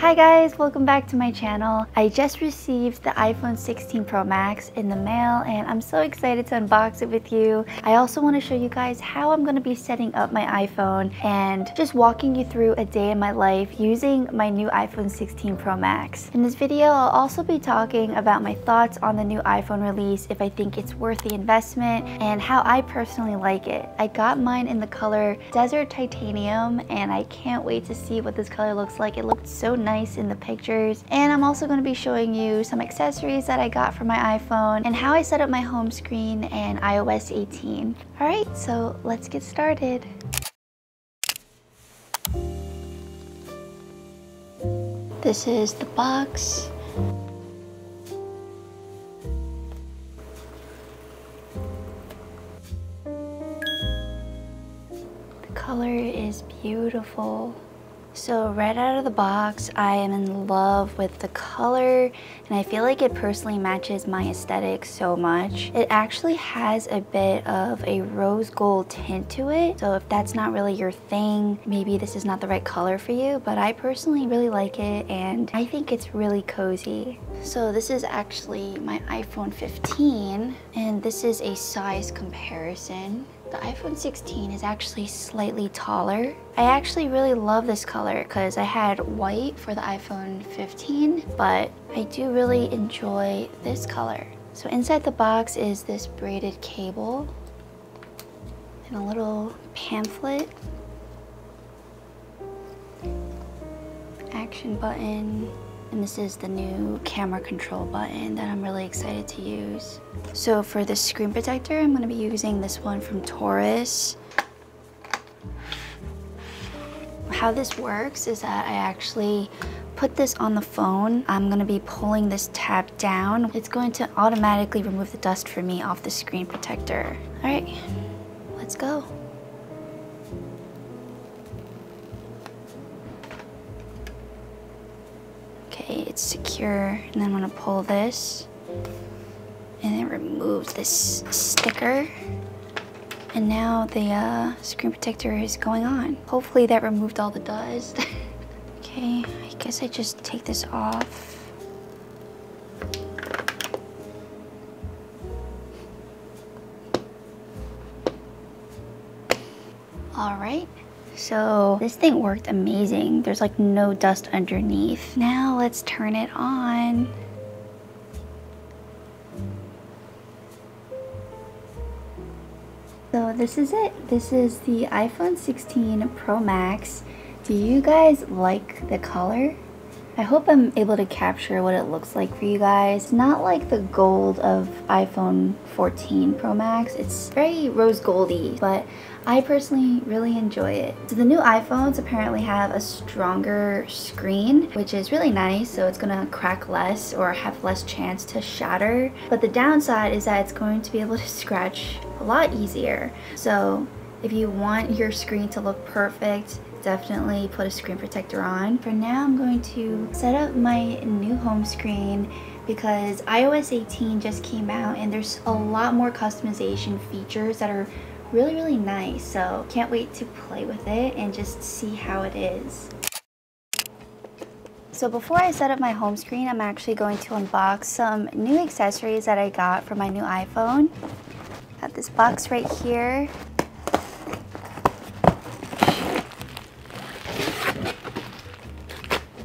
Hi guys, welcome back to my channel. I just received the iPhone 16 Pro Max in the mail and I'm so excited to unbox it with you. I also want to show you guys how I'm going to be setting up my iPhone and just walking you through a day in my life using my new iPhone 16 Pro Max. In this video, I'll also be talking about my thoughts on the new iPhone release, if I think it's worth the investment, and how I personally like it. I got mine in the color Desert Titanium and I can't wait to see what this color looks like. It looked so nice in the pictures, and I'm also going to be showing you some accessories that I got for my iPhone and how I set up my home screen and iOS 18. Alright, so let's get started. This is the box. The color is beautiful. So right out of the box, I am in love with the color and I feel like it personally matches my aesthetic so much. It actually has a bit of a rose gold tint to it. So if that's not really your thing, maybe this is not the right color for you, but I personally really like it and I think it's really cozy. So this is actually my iPhone 15 and this is a size comparison. The iPhone 16 is actually slightly taller. I actually really love this color because I had white for the iPhone 15, but I do really enjoy this color. So inside the box is this braided cable and a little pamphlet, action button, and this is the new camera control button that I'm really excited to use. So for the screen protector, I'm going to be using this one from Taurus. How this works is that I actually put this on the phone. I'm going to be pulling this tab down. It's going to automatically remove the dust for me off the screen protector. Alright, let's go. Okay, it's secure, and then I'm gonna pull this and it removes this sticker, and now the screen protector is going on. Hopefully that removed all the dust. Okay, I guess I just take this off. All right. So this thing worked amazing. There's like no dust underneath. Now let's turn it on. So this is it. This is the iPhone 16 Pro Max. Do you guys like the color? I hope I'm able to capture what it looks like for you guys. It's not like the gold of iPhone 14 Pro Max. It's very rose goldy, but I personally really enjoy it. So the new iPhones apparently have a stronger screen, which is really nice. So it's gonna crack less or have less chance to shatter. But the downside is that it's going to be able to scratch a lot easier. So if you want your screen to look perfect, definitely put a screen protector on. For now, I'm going to set up my new home screen because iOS 18 just came out and there's a lot more customization features that are really nice. So can't wait to play with it and just see how it is. So before I set up my home screen, I'm actually going to unbox some new accessories that I got for my new iPhone. Got this box right here.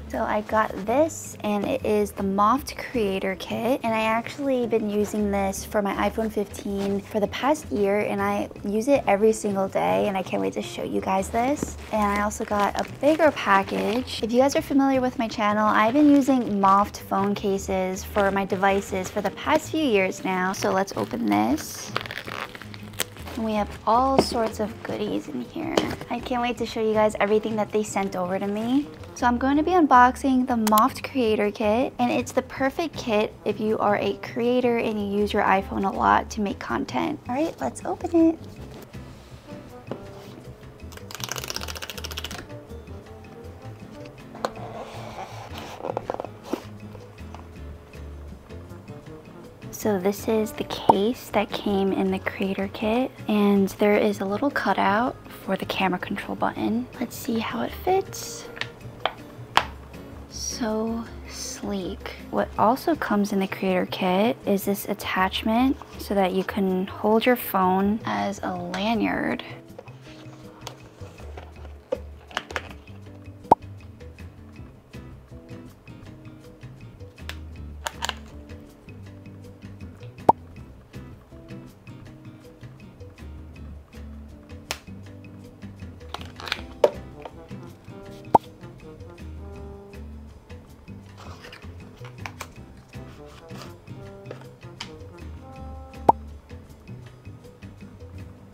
So I got this, and it is the MOFT Creator Kit, and I actually been using this for my iPhone 15 for the past year, and I use it every single day, and I can't wait to show you guys this. And I also got a bigger package. If you guys are familiar with my channel, I've been using MOFT phone cases for my devices for the past few years now. So let's open this. And we have all sorts of goodies in here. I can't wait to show you guys everything that they sent over to me. So I'm going to be unboxing the MOFT Creator Kit, and it's the perfect kit if you are a creator and you use your iPhone a lot to make content. All right, let's open it. So this is the case that came in the Creator Kit, and there is a little cutout for the camera control button. Let's see how it fits. so sleek. What also comes in the creator kit is this attachment so that you can hold your phone as a lanyard.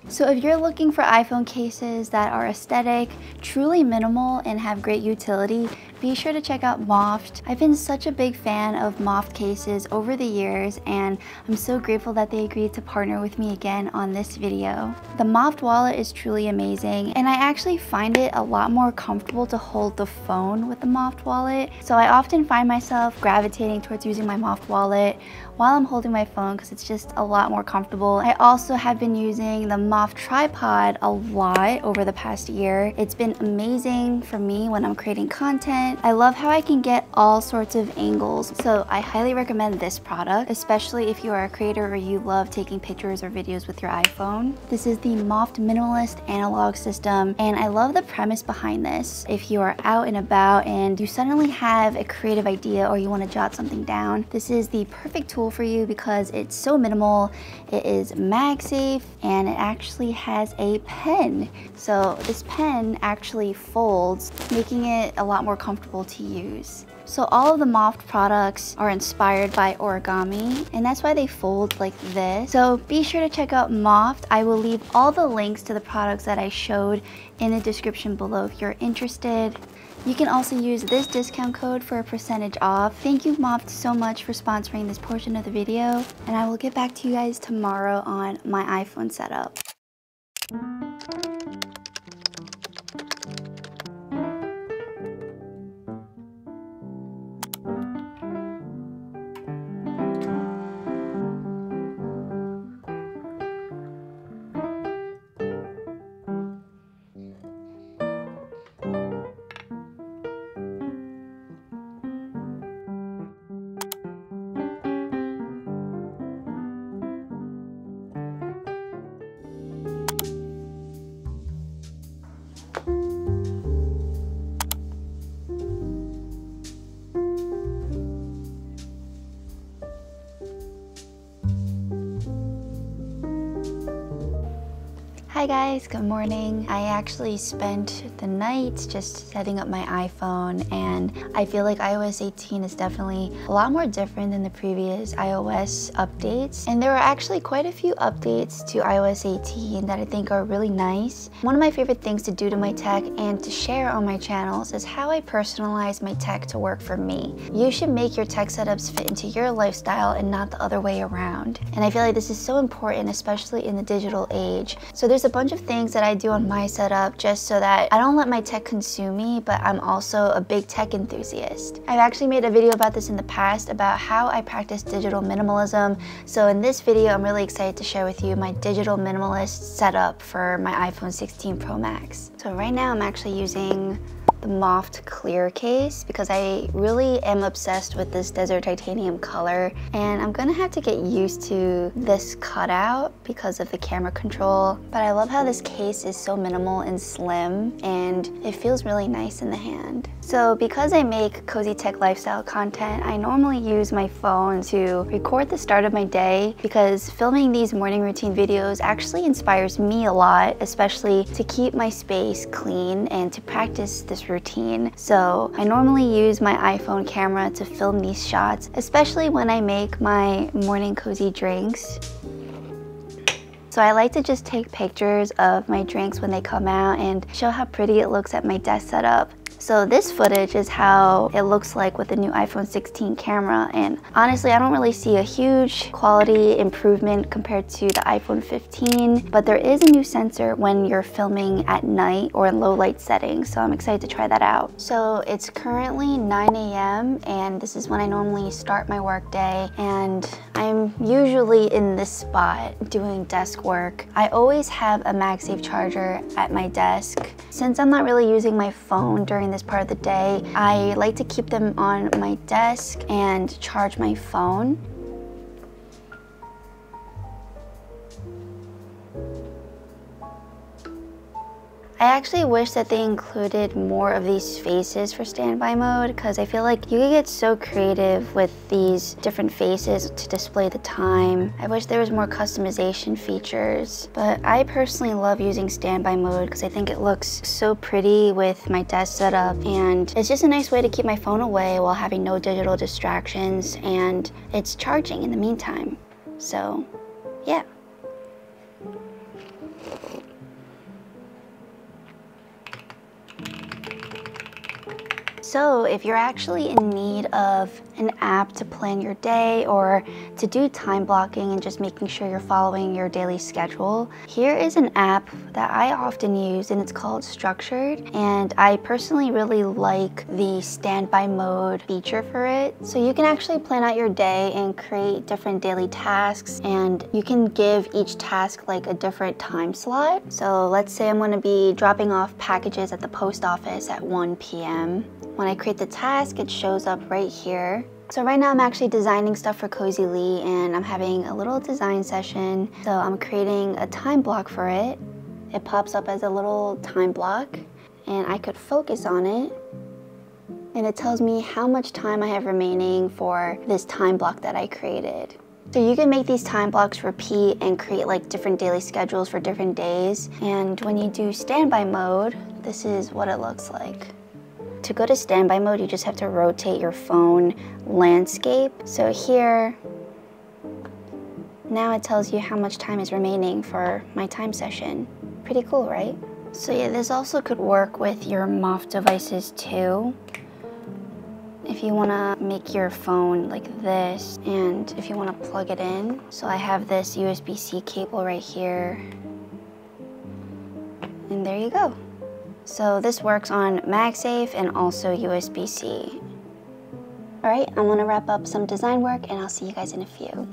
So if you're looking for iPhone cases that are aesthetic, truly minimal, and have great utility, be sure to check out MOFT. I've been such a big fan of MOFT cases over the years, and I'm so grateful that they agreed to partner with me again on this video. The MOFT wallet is truly amazing, and I actually find it a lot more comfortable to hold the phone with the MOFT wallet. So I often find myself gravitating towards using my MOFT wallet while I'm holding my phone because it's just a lot more comfortable. I also have been using the MOFT tripod a lot over the past year. It's been amazing for me when I'm creating content. I love how I can get all sorts of angles, so I highly recommend this product, especially if you are a creator or you love taking pictures or videos with your iPhone. This is the MOFT Minimalist Analog System, and I love the premise behind this. If you are out and about and you suddenly have a creative idea or you want to jot something down, this is the perfect tool for you because it's so minimal. It is MagSafe, and it actually has a pen. So this pen actually folds, making it a lot more comfortable to use. So all of the MOFT products are inspired by origami, and that's why they fold like this. So be sure to check out MOFT. I will leave all the links to the products that I showed in the description below if you're interested. You can also use this discount code for a percentage off. Thank you, MOFT, so much for sponsoring this portion of the video, and I will get back to you guys tomorrow on my iPhone setup. Hi guys, good morning. I actually spent the night just setting up my iPhone, and I feel like iOS 18 is definitely a lot more different than the previous iOS updates. And there are actually quite a few updates to iOS 18 that I think are really nice. One of my favorite things to do to my tech and to share on my channels is how I personalize my tech to work for me. You should make your tech setups fit into your lifestyle and not the other way around. And I feel like this is so important, especially in the digital age. So there's a bunch of things that I do on my setup just so that I don't let my tech consume me, but I'm also a big tech enthusiast. I've actually made a video about this in the past about how I practice digital minimalism. So in this video, I'm really excited to share with you my digital minimalist setup for my iPhone 16 Pro Max. So right now I'm actually using the MOFT clear case because I really am obsessed with this desert titanium color, and I'm gonna have to get used to this cutout because of the camera control. But I love how this case is so minimal and slim, and it feels really nice in the hand. So because I make cozy tech lifestyle content, I normally use my phone to record the start of my day because filming these morning routine videos actually inspires me a lot, especially to keep my space clean and to practice this routine. So I normally use my iPhone camera to film these shots, especially when I make my morning cozy drinks. So I like to just take pictures of my drinks when they come out and show how pretty it looks at my desk setup. So this footage is how it looks like with the new iPhone 16 camera, and honestly I don't really see a huge quality improvement compared to the iPhone 15, but there is a new sensor when you're filming at night or in low light settings, so I'm excited to try that out. So it's currently 9 a.m. and this is when I normally start my work day, and I'm usually in this spot doing desk work. I always have a MagSafe charger at my desk. Since I'm not really using my phone during this part of the day, I like to keep them on my desk and charge my phone. I actually wish that they included more of these faces for standby mode, because I feel like you can get so creative with these different faces to display the time. I wish there was more customization features, but I personally love using standby mode because I think it looks so pretty with my desk setup, and it's just a nice way to keep my phone away while having no digital distractions, and it's charging in the meantime. So, yeah. So if you're actually in need of an app to plan your day or to do time blocking and just making sure you're following your daily schedule, here is an app that I often use, and it's called Structured, and I personally really like the standby mode feature for it. So you can actually plan out your day and create different daily tasks, and you can give each task like a different time slot. So let's say I'm going to be dropping off packages at the post office at 1 p.m. When I create the task, it shows up right here. So right now I'm actually designing stuff for Cozyleigh, and I'm having a little design session. So I'm creating a time block for it. It pops up as a little time block, and I could focus on it. And it tells me how much time I have remaining for this time block that I created. So you can make these time blocks repeat and create like different daily schedules for different days. And when you do standby mode, this is what it looks like. To go to standby mode, you just have to rotate your phone landscape. So here, now it tells you how much time is remaining for my time session. Pretty cool, right? So yeah, this also could work with your MOFT devices too. If you want to make your phone like this, and if you want to plug it in. So I have this USB-C cable right here. And there you go. So this works on MagSafe and also USB-C. All right, I'm gonna wrap up some design work, and I'll see you guys in a few.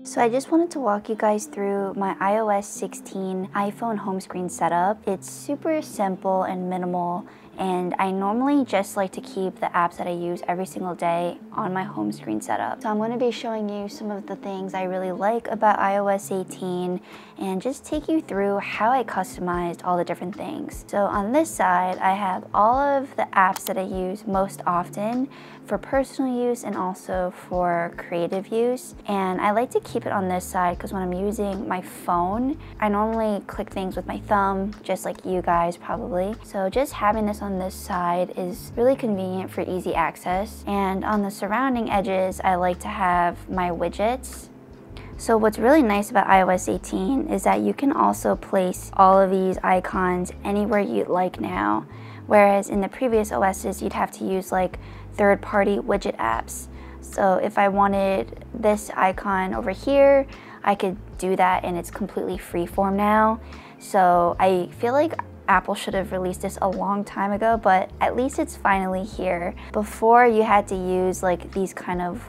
So I just wanted to walk you guys through my iOS 16 iPhone home screen setup. It's super simple and minimal, and I normally just like to keep the apps that I use every single day on my home screen setup. So I'm going to be showing you some of the things I really like about iOS 18 and just take you through how I customized all the different things. So on this side, I have all of the apps that I use most often for personal use and also for creative use. And I like to keep it on this side because when I'm using my phone, I normally click things with my thumb, just like you guys probably. So just having this on this side is really convenient for easy access. And on the surrounding edges, I like to have my widgets. So what's really nice about iOS 18 is that you can also place all of these icons anywhere you'd like now. Whereas in the previous OSs, you'd have to use like third-party widget apps. So if I wanted this icon over here, I could do that, and it's completely freeform now. So I feel like Apple should have released this a long time ago, but at least it's finally here. Before, you had to use like these kind of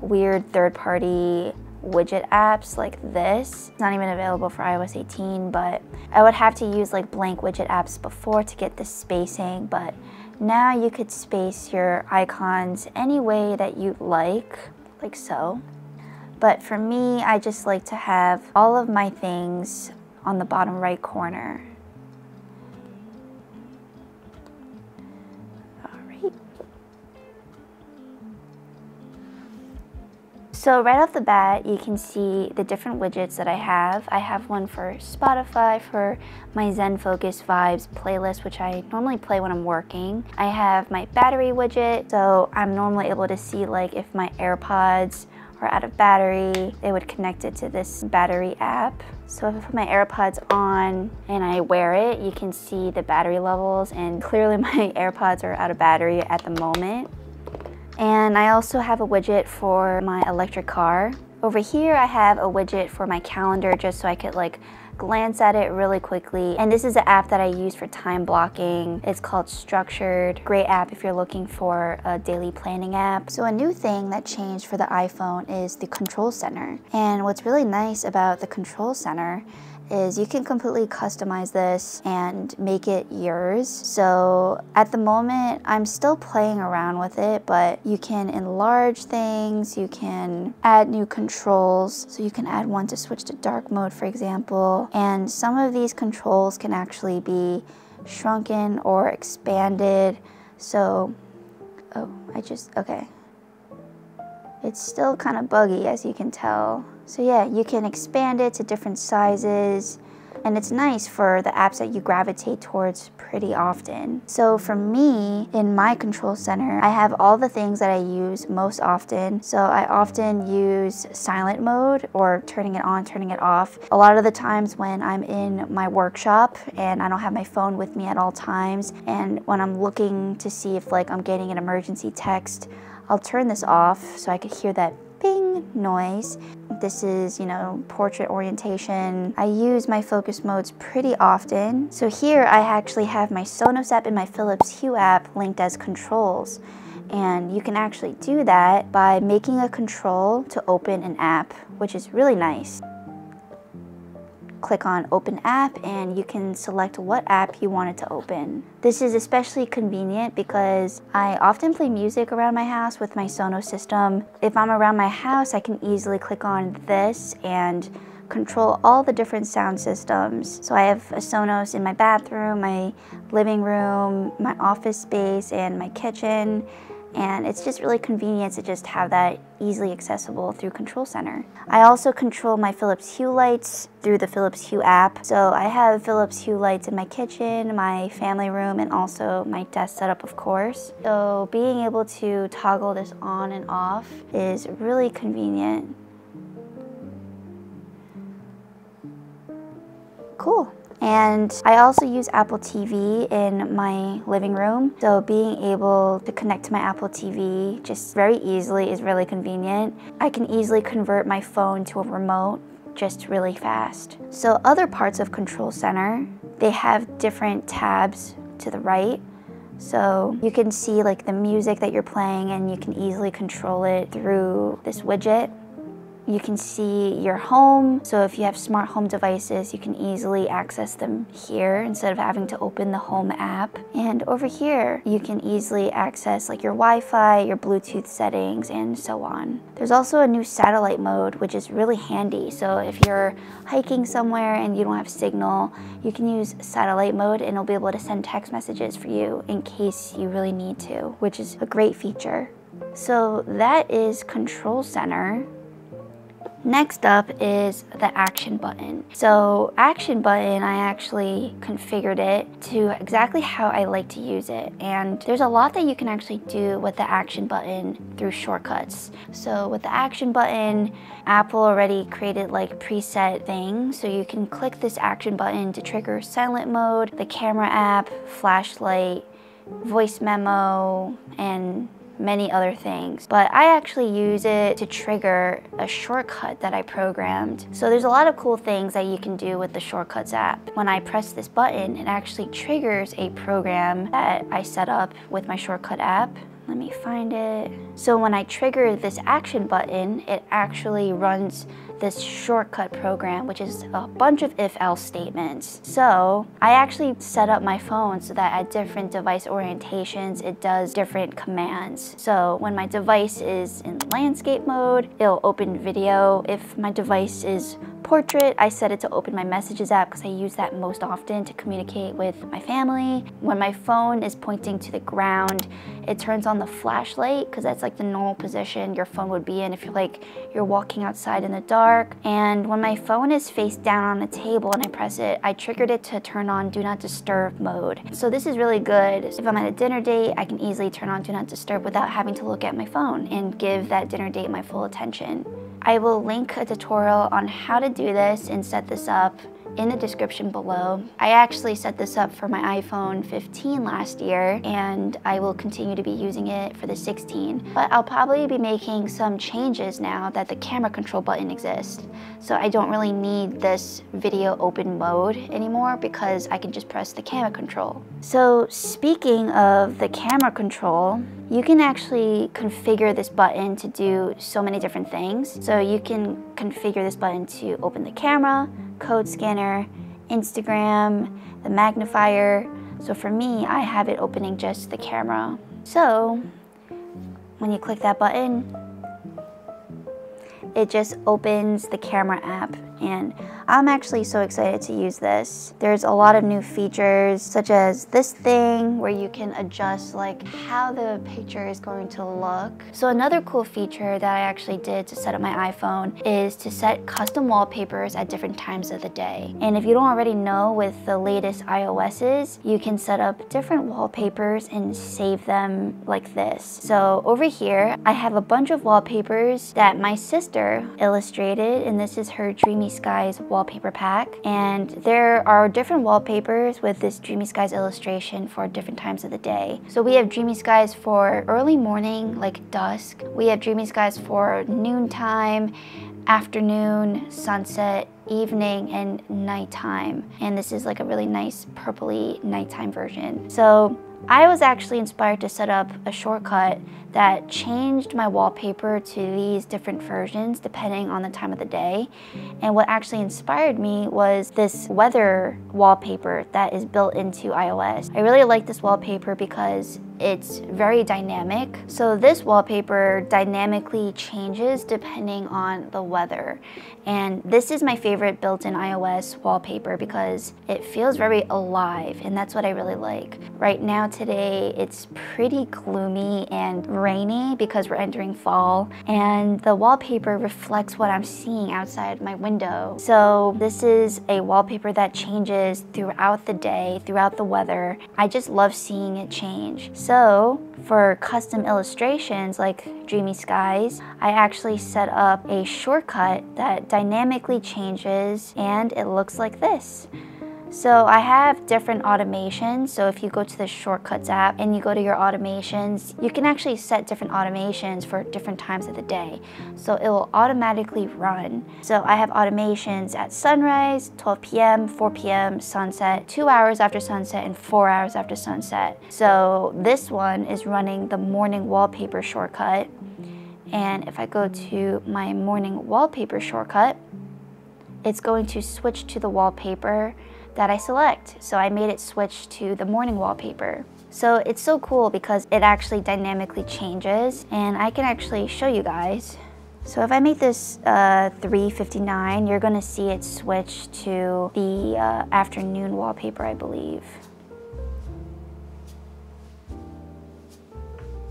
weird third-party widget apps like this. It's not even available for iOS 18, but I would have to use like blank widget apps before to get the spacing, but now you could space your icons any way that you'd like so. But for me, I just like to have all of my things on the bottom right corner. So right off the bat, you can see the different widgets that I have. I have one for Spotify for my Zen Focus Vibes playlist, which I normally play when I'm working. I have my battery widget, so I'm normally able to see like if my AirPods are out of battery, they would connect it to this battery app. So if I put my AirPods on and I wear it, you can see the battery levels, and clearly my AirPods are out of battery at the moment. And I also have a widget for my electric car. Over here I have a widget for my calendar just so I could like glance at it really quickly. And this is an app that I use for time blocking. It's called Structured. Great app if you're looking for a daily planning app. So a new thing that changed for the iPhone is the control center. And what's really nice about the control center is you can completely customize this and make it yours. So at the moment, I'm still playing around with it, but you can enlarge things, you can add new controls. So you can add one to switch to dark mode, for example. And some of these controls can actually be shrunken or expanded. So, okay. It's still kind of buggy, as you can tell. So yeah, you can expand it to different sizes, and it's nice for the apps that you gravitate towards pretty often. So for me, in my control center, I have all the things that I use most often. So I often use silent mode, or turning it on, turning it off. A lot of the times when I'm in my workshop and I don't have my phone with me at all times, and when I'm looking to see if like I'm getting an emergency text, I'll turn this off so I could hear that ping noise. This is, you know, portrait orientation. I use my focus modes pretty often. So here I actually have my Sonos app and my Philips Hue app linked as controls. And you can actually do that by making a control to open an app, which is really nice. Click on Open App and you can select what app you want it to open. This is especially convenient because I often play music around my house with my Sonos system. If I'm around my house, I can easily click on this and control all the different sound systems. So I have a Sonos in my bathroom, my living room, my office space, and my kitchen. And it's just really convenient to just have that easily accessible through Control Center. I also control my Philips Hue lights through the Philips Hue app. So I have Philips Hue lights in my kitchen, my family room, and also my desk setup, of course. So being able to toggle this on and off is really convenient. Cool. And I also use Apple TV in my living room. So being able to connect to my Apple TV just very easily is really convenient. I can easily convert my phone to a remote just really fast. So other parts of Control Center, they have different tabs to the right. So you can see like the music that you're playing and you can easily control it through this widget. You can see your home, so if you have smart home devices, you can easily access them here instead of having to open the home app. And over here, you can easily access like your Wi-Fi, your Bluetooth settings, and so on. There's also a new satellite mode, which is really handy. So if you're hiking somewhere and you don't have signal, you can use satellite mode and it'll be able to send text messages for you in case you really need to, which is a great feature. So that is Control Center. Next up is the action button. So action button, I actually configured it to exactly how I like to use it. And there's a lot that you can actually do with the action button through shortcuts. So with the action button, Apple already created like preset things. So you can click this action button to trigger silent mode, the camera app, flashlight, voice memo, and many other things. But I actually use it to trigger a shortcut that I programmed. So there's a lot of cool things that you can do with the Shortcuts app. When I press this button, it actually triggers a program that I set up with my Shortcut app. Let me find it. So when I trigger this action button, it actually runs this shortcut program, which is a bunch of if-else statements. So I actually set up my phone so that at different device orientations, it does different commands. So when my device is in landscape mode, it'll open video. If my device is portrait, I set it to open my messages app because I use that most often to communicate with my family. When my phone is pointing to the ground, it turns on the flashlight because that's like the normal position your phone would be in if you're walking outside in the dark. And when my phone is face down on a table and I press it, I triggered it to turn on Do Not Disturb mode. So this is really good. If I'm at a dinner date, I can easily turn on Do Not Disturb without having to look at my phone and give that dinner date my full attention. I will link a tutorial on how to do this and set this up in the description below. I actually set this up for my iPhone 15 last year, and I will continue to be using it for the 16. But I'll probably be making some changes now that the camera control button exists. So I don't really need this video open mode anymore because I can just press the camera control. So speaking of the camera control, you can actually configure this button to do so many different things. So you can configure this button to open the camera, code scanner, Instagram, the magnifier. So for me, I have it opening just the camera. So when you click that button, it just opens the camera app, and I'm actually so excited to use this. There's a lot of new features, such as this thing where you can adjust like how the picture is going to look. So another cool feature that I actually did to set up my iPhone is to set custom wallpapers at different times of the day. And if you don't already know, with the latest iOS's, you can set up different wallpapers and save them like this. So over here, I have a bunch of wallpapers that my sister illustrated, and this is her Dreamy Skies wallpaper pack. And there are different wallpapers with this Dreamy Skies illustration for different times of the day. So we have Dreamy Skies for early morning, like dusk. We have Dreamy Skies for noontime, afternoon, sunset, evening, and nighttime. And this is like a really nice purpley nighttime version. So I was actually inspired to set up a shortcut that changed my wallpaper to these different versions depending on the time of the day. And what actually inspired me was this weather wallpaper that is built into iOS. I really like this wallpaper because it's very dynamic. So this wallpaper dynamically changes depending on the weather. And this is my favorite built-in iOS wallpaper because it feels very alive, and that's what I really like. Right now today, it's pretty gloomy and rainy because we're entering fall, and the wallpaper reflects what I'm seeing outside my window. So this is a wallpaper that changes throughout the day, throughout the weather. I just love seeing it change. So for custom illustrations like Dreamy Skies, I actually set up a shortcut that dynamically changes, and it looks like this. So I have different automations. So if you go to the Shortcuts app and you go to your automations, you can actually set different automations for different times of the day. So it will automatically run. So I have automations at sunrise, 12 p.m., 4 p.m., sunset, 2 hours after sunset, and 4 hours after sunset. So this one is running the morning wallpaper shortcut. And if I go to my morning wallpaper shortcut, it's going to switch to the wallpaper that I select. So I made it switch to the morning wallpaper. So it's so cool because it actually dynamically changes, and I can actually show you guys. So if I make this 3:59, you're gonna see it switch to the afternoon wallpaper, I believe.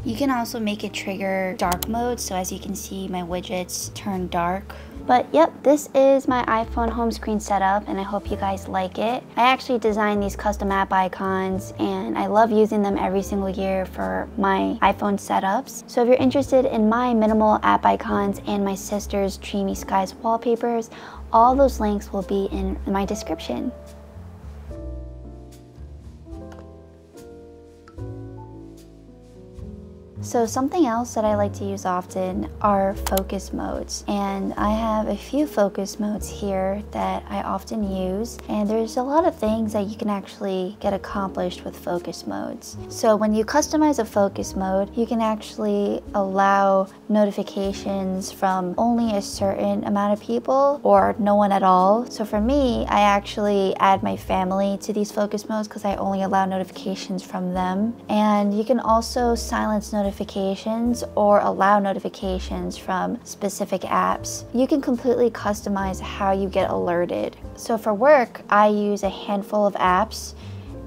You can also make it trigger dark mode, so as you can see, my widgets turn dark. But yep, this is my iPhone home screen setup, and I hope you guys like it. I actually designed these custom app icons, and I love using them every single year for my iPhone setups. So if you're interested in my minimal app icons and my sister's Dreamy Skies wallpapers, all those links will be in my description. So something else that I like to use often are focus modes, and I have a few focus modes here that I often use, and there's a lot of things that you can actually get accomplished with focus modes. So when you customize a focus mode, you can actually allow notifications from only a certain amount of people or no one at all. So for me, I actually add my family to these focus modes because I only allow notifications from them. And you can also silence notifications or allow notifications from specific apps. You can completely customize how you get alerted. So for work, I use a handful of apps,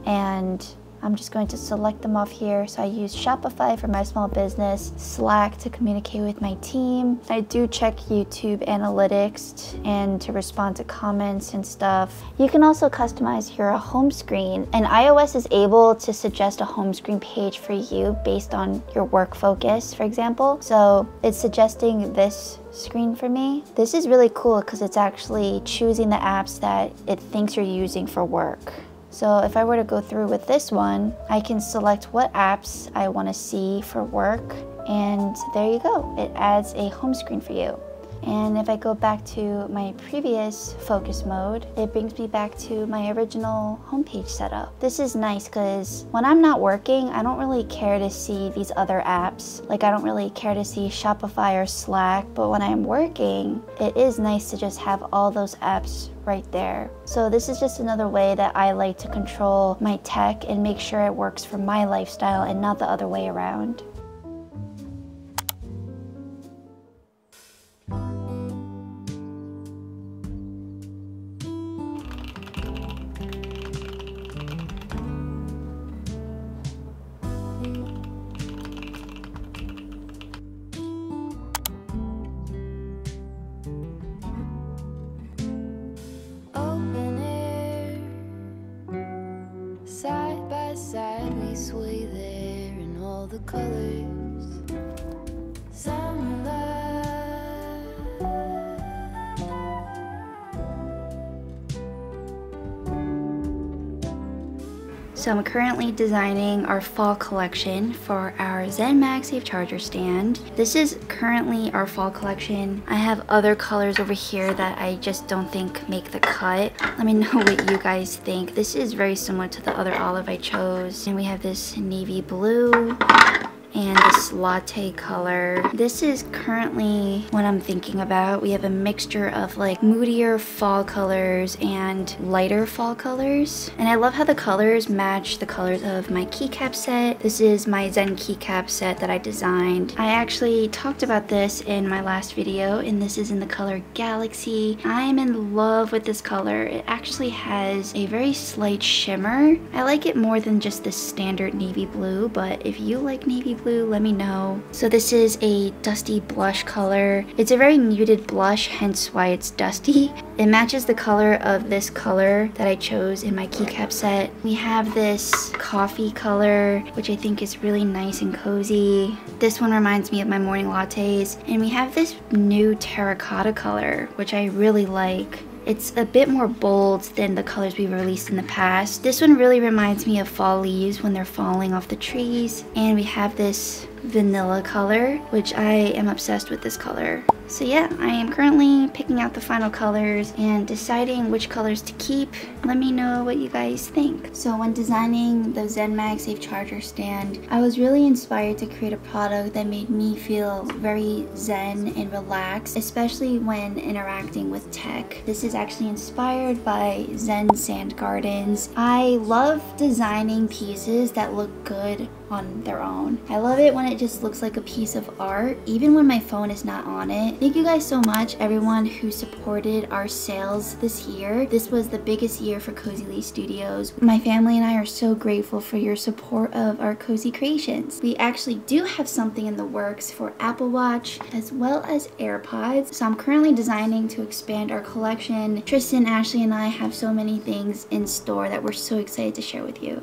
and I'm just going to select them off here. So I use Shopify for my small business, Slack to communicate with my team. I do check YouTube analytics and to respond to comments and stuff. You can also customize your home screen, and iOS is able to suggest a home screen page for you based on your work focus, for example. So it's suggesting this screen for me. This is really cool because it's actually choosing the apps that it thinks you're using for work. So if I were to go through with this one, I can select what apps I want to see for work, and there you go. It adds a home screen for you. And if I go back to my previous focus mode, it brings me back to my original homepage setup. This is nice because when I'm not working, I don't really care to see these other apps. Like I don't really care to see Shopify or Slack, but when I'm working, it is nice to just have all those apps right there. So this is just another way that I like to control my tech and make sure it works for my lifestyle and not the other way around. Side by side we sway there in all the colors. Summer love. So I'm currently designing our fall collection for our Zen MagSafe charger stand. This is currently our fall collection. I have other colors over here that I just don't think make the cut. Let me know what you guys think. This is very similar to the other olive I chose. And we have this navy blue and this latte color. This is currently what I'm thinking about. We have a mixture of like moodier fall colors and lighter fall colors. And I love how the colors match the colors of my keycap set. This is my Zen keycap set that I designed. I actually talked about this in my last video, and this is in the color Galaxy. I am in love with this color. It actually has a very slight shimmer. I like it more than just the standard navy blue, but if you like navy blue, let me know. So this is a dusty blush color. It's a very muted blush, hence why it's dusty. It matches the color of this color that I chose in my keycap set. We have this coffee color, which I think is really nice and cozy. This one reminds me of my morning lattes. And we have this new terracotta color, which I really like. It's a bit more bold than the colors we've released in the past. This one really reminds me of fall leaves when they're falling off the trees. And we have this vanilla color, which I am obsessed with this color. So yeah, I am currently picking out the final colors and deciding which colors to keep. Let me know what you guys think. So when designing the Zen MagSafe charger stand, I was really inspired to create a product that made me feel very zen and relaxed, especially when interacting with tech. This is actually inspired by Zen sand gardens. I love designing pieces that look good on their own. I love it when it just looks like a piece of art, even when my phone is not on it. Thank you guys so much, everyone who supported our sales this year. This was the biggest year for Cozyleigh Studios. My family and I are so grateful for your support of our cozy creations. We actually do have something in the works for Apple Watch as well as AirPods. So I'm currently designing to expand our collection. Tristan, Ashley, and I have so many things in store that we're so excited to share with you.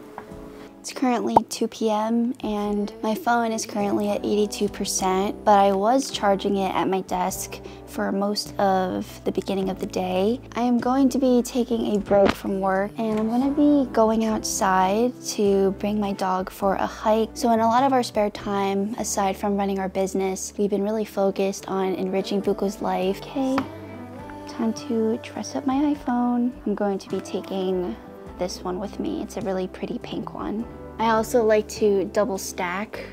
It's currently 2 p.m. and my phone is currently at 82%, but I was charging it at my desk for most of the beginning of the day. I am going to be taking a break from work and I'm going to be going outside to bring my dog for a hike. So in a lot of our spare time, aside from running our business, we've been really focused on enriching Buko's life. Okay, time to dress up my iPhone. I'm going to be taking this one with me. It's a really pretty pink one. I also like to double stack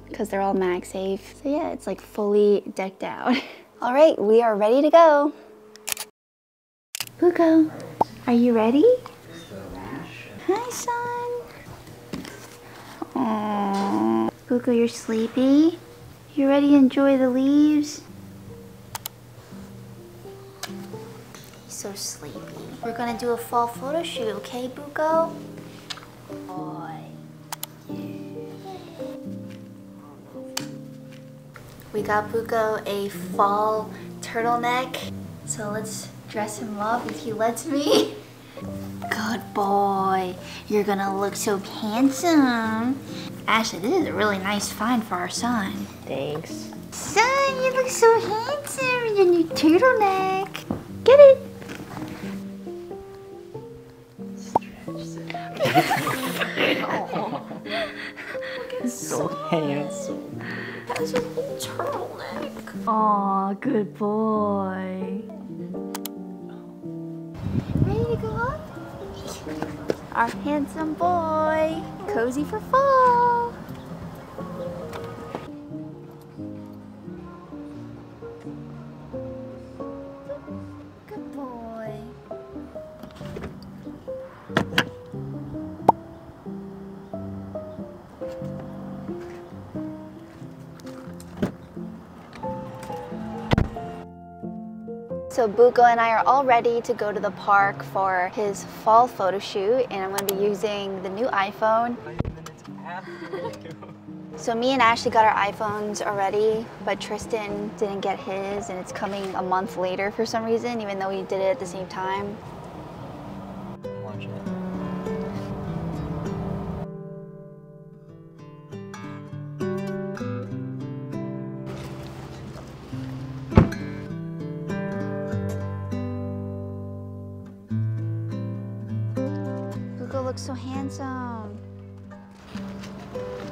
because they're all MagSafe. So yeah, it's like fully decked out. All right, we are ready to go. Buko, are you ready? Hi, son. Aww. Buko, you're sleepy? You ready to enjoy the leaves? He's so sleepy. We're gonna do a fall photo shoot, okay, Buko? We got Buko a fall turtleneck. So let's dress him up if he lets me. Good boy. You're gonna look so handsome. Ashley, this is a really nice find for our son. Thanks. Son, you look so handsome in your new turtleneck. Get it? So handsome. That's a little turtleneck. Aw, good boy. Ready to go up? Our handsome boy. Cozy for fall. Good boy. So Buko and I are all ready to go to the park for his fall photo shoot, and I'm going to be using the new iPhone. So me and Ashley got our iPhones already, but Tristan didn't get his, and it's coming a month later for some reason, even though we did it at the same time. Looks so handsome.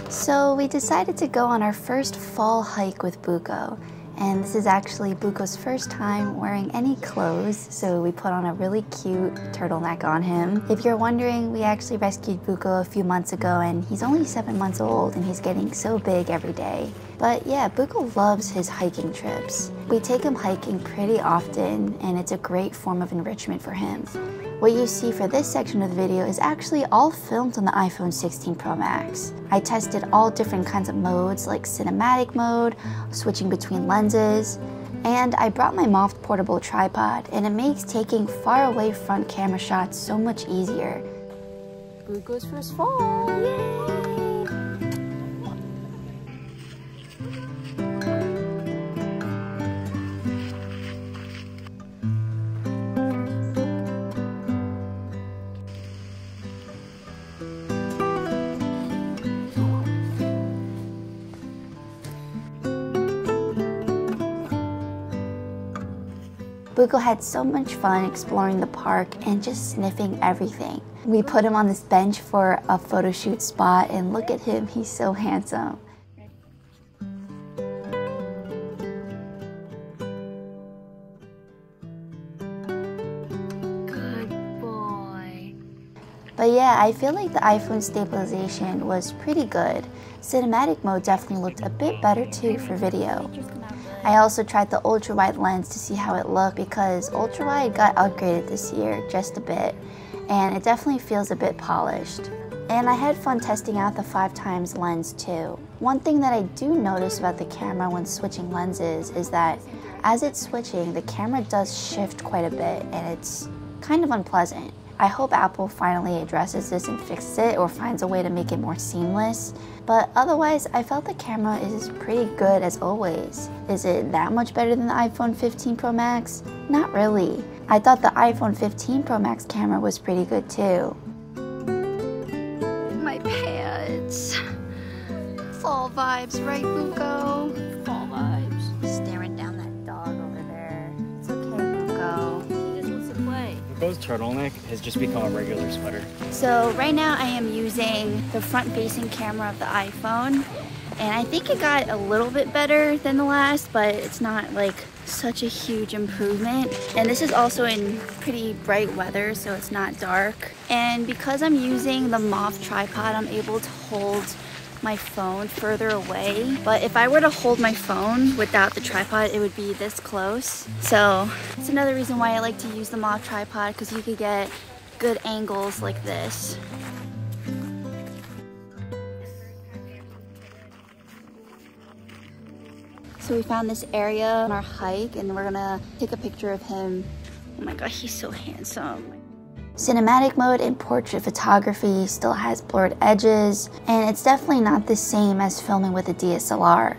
So we decided to go on our first fall hike with Buko, and this is actually Buko's first time wearing any clothes, so we put on a really cute turtleneck on him. If you're wondering, we actually rescued Buko a few months ago, and he's only 7 months old and he's getting so big every day. But yeah, Buko loves his hiking trips. We take him hiking pretty often, and it's a great form of enrichment for him. What you see for this section of the video is actually all filmed on the iPhone 16 Pro Max. I tested all different kinds of modes like cinematic mode, switching between lenses, and I brought my MOFT portable tripod, and it makes taking far away front camera shots so much easier. Buko's first fall, yay! Buko had so much fun exploring the park and just sniffing everything. We put him on this bench for a photo shoot spot, and look at him, he's so handsome. Good boy. But yeah, I feel like the iPhone stabilization was pretty good. Cinematic mode definitely looked a bit better too for video. I also tried the ultra-wide lens to see how it looked, because ultra-wide got upgraded this year just a bit, and it definitely feels a bit polished. And I had fun testing out the 5x lens too. One thing that I do notice about the camera when switching lenses is that as it's switching, the camera does shift quite a bit, and it's kind of unpleasant. I hope Apple finally addresses this and fixes it, or finds a way to make it more seamless. But otherwise, I felt the camera is pretty good as always. Is it that much better than the iPhone 15 Pro Max? Not really. I thought the iPhone 15 Pro Max camera was pretty good too. My pants. Fall vibes, right, Buko? Fall vibes. Staring down that dog over there. It's okay, Buko. He just wants to play. Buko's turtleneck has just become a regular sweater. So right now I am using the front-facing camera of the iPhone, and I think it got a little bit better than the last, but it's not like such a huge improvement. And this is also in pretty bright weather, so it's not dark. And because I'm using the MOFT tripod, I'm able to hold my phone further away. But if I were to hold my phone without the tripod, it would be this close. So it's another reason why I like to use the MOFT tripod, because you could get good angles like this. So we found this area on our hike, and we're gonna take a picture of him. Oh my gosh, he's so handsome. Cinematic mode in portrait photography still has blurred edges, and it's definitely not the same as filming with a DSLR.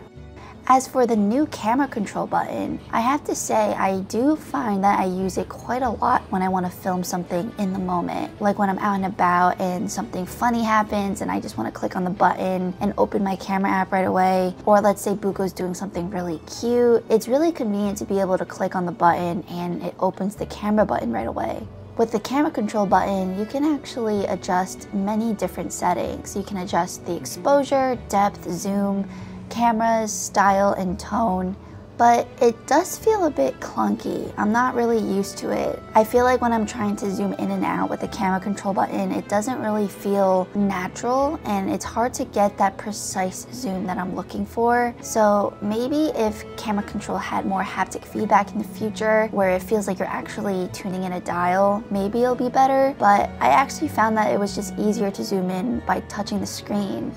As for the new camera control button, I have to say I do find that I use it quite a lot when I want to film something in the moment. Like when I'm out and about and something funny happens and I just want to click on the button and open my camera app right away. Or let's say Buko's doing something really cute. It's really convenient to be able to click on the button and it opens the camera button right away. With the camera control button, you can actually adjust many different settings. You can adjust the exposure, depth, zoom, camera's style and tone, but it does feel a bit clunky. I'm not really used to it. I feel like when I'm trying to zoom in and out with the camera control button, it doesn't really feel natural and it's hard to get that precise zoom that I'm looking for. So maybe if camera control had more haptic feedback in the future where it feels like you're actually tuning in a dial, maybe it'll be better, but I actually found that it was just easier to zoom in by touching the screen.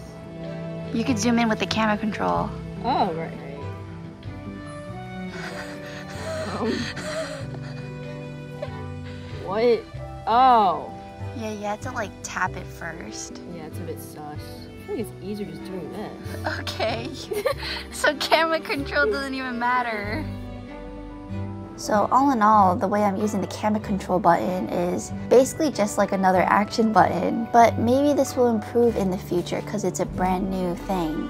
You could zoom in with the camera control. Oh, right. What? Oh. Yeah, you have to like tap it first. Yeah, it's a bit sus. I feel like it's easier just doing this. Okay. So camera control doesn't even matter. So all in all, the way I'm using the camera control button is basically just like another action button, but maybe this will improve in the future because it's a brand new thing.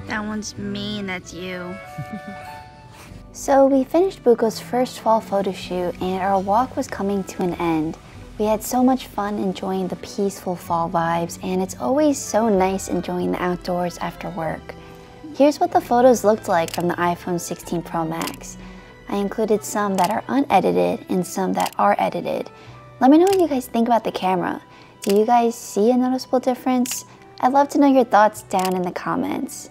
That one's me and that's you. So we finished Buko's first fall photo shoot and our walk was coming to an end. We had so much fun enjoying the peaceful fall vibes, and it's always so nice enjoying the outdoors after work. Here's what the photos looked like from the iPhone 16 Pro Max. I included some that are unedited and some that are edited. Let me know what you guys think about the camera. Do you guys see a noticeable difference? I'd love to know your thoughts down in the comments.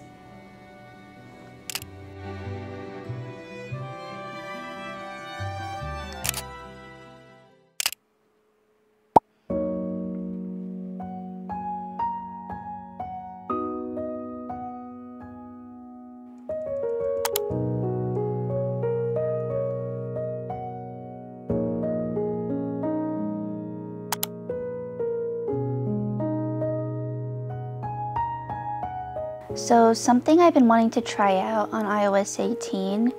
So something I've been wanting to try out on iOS 18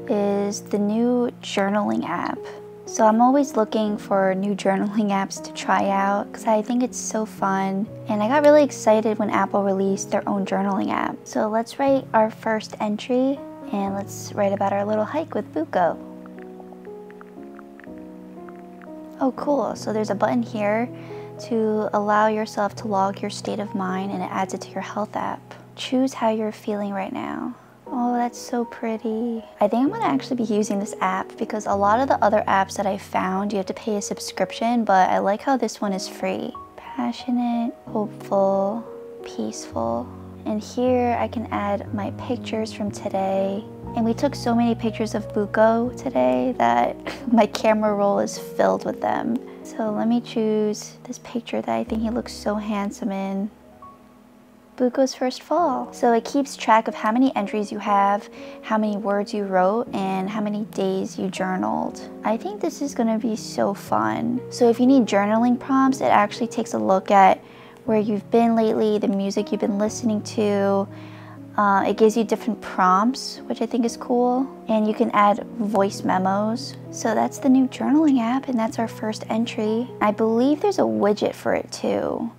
is the new journaling app. So I'm always looking for new journaling apps to try out because I think it's so fun. And I got really excited when Apple released their own journaling app. So let's write our first entry and let's write about our little hike with Buko. Oh cool, so there's a button here to allow yourself to log your state of mind and it adds it to your health app. Choose how you're feeling right now. Oh, that's so pretty. I think I'm gonna actually be using this app because a lot of the other apps that I found, you have to pay a subscription, but I like how this one is free. Passionate, hopeful, peaceful. And here I can add my pictures from today. And we took so many pictures of Buko today that my camera roll is filled with them. So let me choose this picture that I think he looks so handsome in. Buko's first fall. So it keeps track of how many entries you have, how many words you wrote, and how many days you journaled. I think this is gonna be so fun. So if you need journaling prompts, it actually takes a look at where you've been lately, the music you've been listening to. It gives you different prompts, which I think is cool. And you can add voice memos. So that's the new journaling app, and that's our first entry. I believe there's a widget for it too.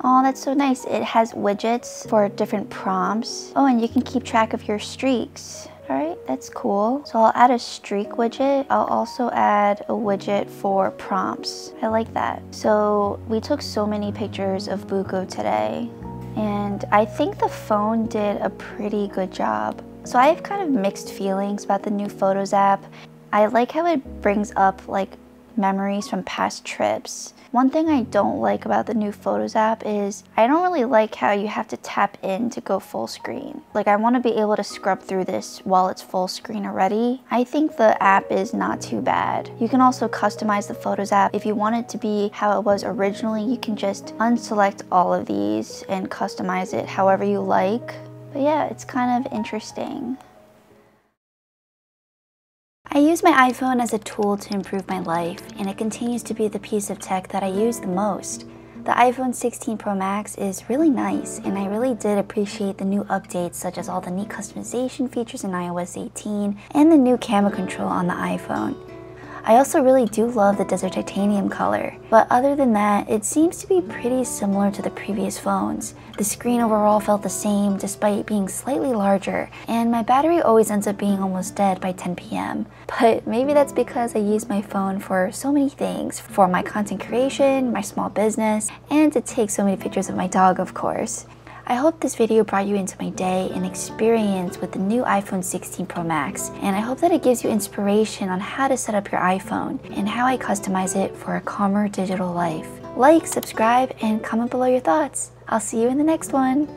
Oh, that's so nice. It has widgets for different prompts. Oh, and you can keep track of your streaks. All right, that's cool. So I'll add a streak widget. I'll also add a widget for prompts. I like that. So we took so many pictures of Buko today, and I think the phone did a pretty good job. So I have kind of mixed feelings about the new Photos app. I like how it brings up like memories from past trips. One thing I don't like about the new Photos app is I don't really like how you have to tap in to go full screen. Like I want to be able to scrub through this while it's full screen already. I think the app is not too bad. You can also customize the Photos app. If you want it to be how it was originally, you can just unselect all of these and customize it however you like. But yeah, it's kind of interesting. I use my iPhone as a tool to improve my life, and it continues to be the piece of tech that I use the most. The iPhone 16 Pro Max is really nice, and I really did appreciate the new updates such as all the neat customization features in iOS 18 and the new camera control on the iPhone. I also really do love the desert titanium color, but other than that, it seems to be pretty similar to the previous phones. The screen overall felt the same despite being slightly larger, and my battery always ends up being almost dead by 10 p.m. But maybe that's because I use my phone for so many things, for my content creation, my small business, and to take so many pictures of my dog, of course. I hope this video brought you into my day and experience with the new iPhone 16 Pro Max, and I hope that it gives you inspiration on how to set up your iPhone and how I customize it for a calmer digital life. Like, subscribe, and comment below your thoughts. I'll see you in the next one.